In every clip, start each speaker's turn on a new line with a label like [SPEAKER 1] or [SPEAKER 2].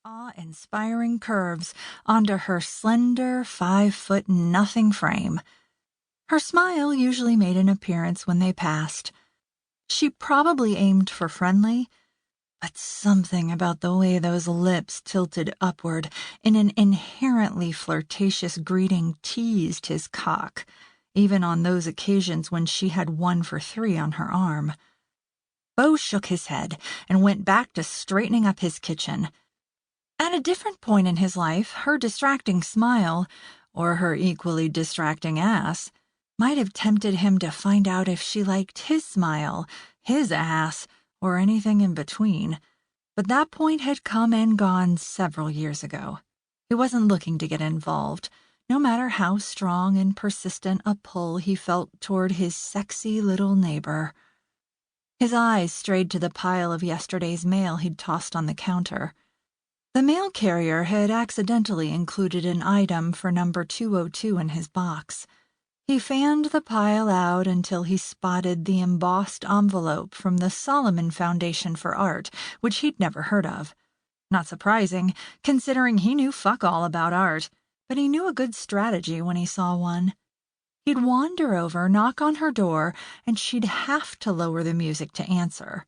[SPEAKER 1] awe-inspiring curves onto her slender 5-foot-nothing frame. Her smile usually made an appearance when they passed. She probably aimed for friendly, but something about the way those lips tilted upward in an inherently flirtatious greeting teased his cock, even on those occasions when she had 1 for 3 on her arm. Beau shook his head and went back to straightening up his kitchen. At a different point in his life, her distracting smile, or her equally distracting ass, might have tempted him to find out if she liked his smile, his ass, or anything in between. But that point had come and gone several years ago. He wasn't looking to get involved, no matter how strong and persistent a pull he felt toward his sexy little neighbor. His eyes strayed to the pile of yesterday's mail he'd tossed on the counter. The mail carrier had accidentally included an item for number 202 in his box. He fanned the pile out until he spotted the embossed envelope from the Solomon Foundation for Art, which he'd never heard of. Not surprising, considering he knew fuck all about art, but he knew a good strategy when he saw one. He'd wander over, knock on her door, and she'd have to lower the music to answer.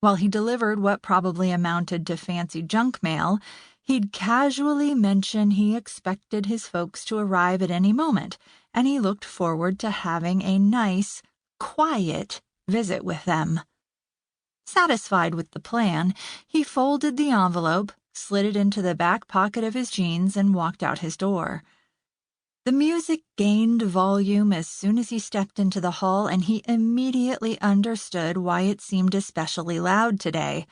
[SPEAKER 1] While he delivered what probably amounted to fancy junk mail, he'd casually mention he expected his folks to arrive at any moment, and he looked forward to having a nice, quiet visit with them. Satisfied with the plan, he folded the envelope, slid it into the back pocket of his jeans, and walked out his door. The music gained volume as soon as he stepped into the hall, and he immediately understood why it seemed especially loud today.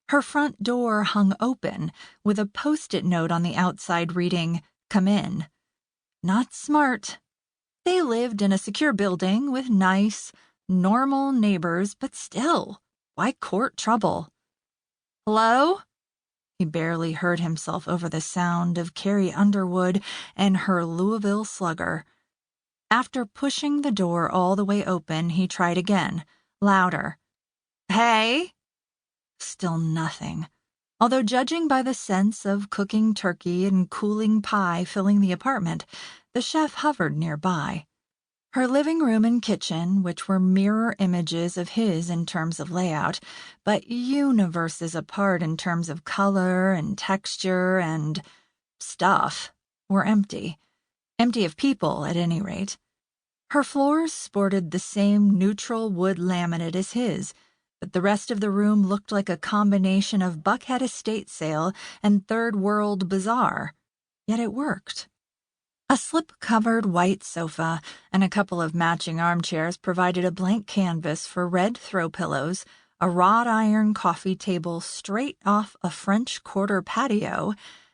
[SPEAKER 1] Her front door hung open, with a post-it note on the outside reading, "Come in." Not smart. They lived in a secure building with nice, normal neighbors, but still, why court trouble? "Hello?" He barely heard himself over the sound of Carrie Underwood and her Louisville Slugger. After pushing the door all the way open, he tried again, louder. "Hey?" Still nothing, although judging by the scents of cooking turkey and cooling pie filling the apartment, the chef hovered nearby. Her living room and kitchen, which were mirror images of his in terms of layout, but universes apart in terms of color and texture and stuff, were empty. Empty of people, at any rate. Her floors sported the same neutral wood laminate as his, but the rest of the room looked like a combination of Buckhead estate sale and Third World Bazaar. Yet it worked. A slip-covered white sofa and a couple of matching armchairs provided a blank canvas for red throw pillows, a wrought-iron coffee table straight off a French Quarter patio,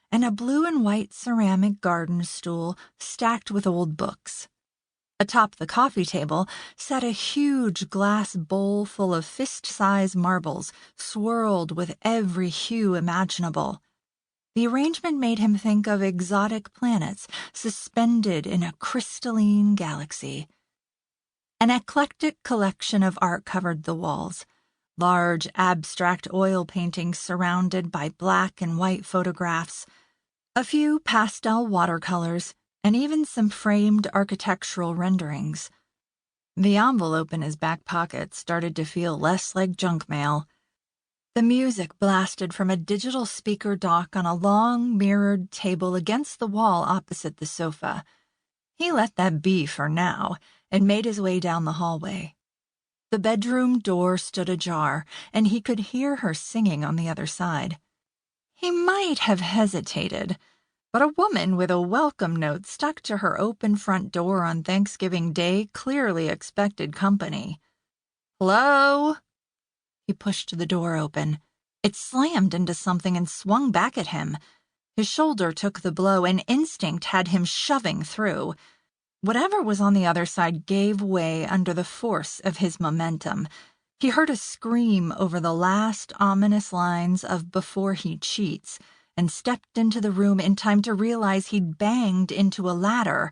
[SPEAKER 1] and a blue and white ceramic garden stool stacked with old books. Atop the coffee table sat a huge glass bowl full of fist-size marbles, swirled with every hue imaginable. The arrangement made him think of exotic planets suspended in a crystalline galaxy. An eclectic collection of art covered the walls. Large, abstract oil paintings surrounded by black and white photographs, a few pastel watercolors, and even some framed architectural renderings. The envelope in his back pocket started to feel less like junk mail. The music blasted from a digital speaker dock on a long, mirrored table against the wall opposite the sofa. He let that be for now and made his way down the hallway. The bedroom door stood ajar, and he could hear her singing on the other side. He might have hesitated, but a woman with a welcome note stuck to her open front door on Thanksgiving Day clearly expected company. "Hello?" He pushed the door open. It slammed into something and swung back at him. His shoulder took the blow, and instinct had him shoving through. Whatever was on the other side gave way under the force of his momentum. He heard a scream over the last ominous lines of "Before He Cheats," and stepped into the room in time to realize he'd banged into a ladder,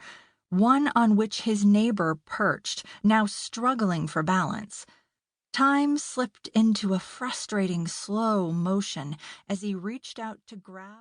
[SPEAKER 1] one on which his neighbor perched, now struggling for balance. Time slipped into a frustrating slow motion as he reached out to grab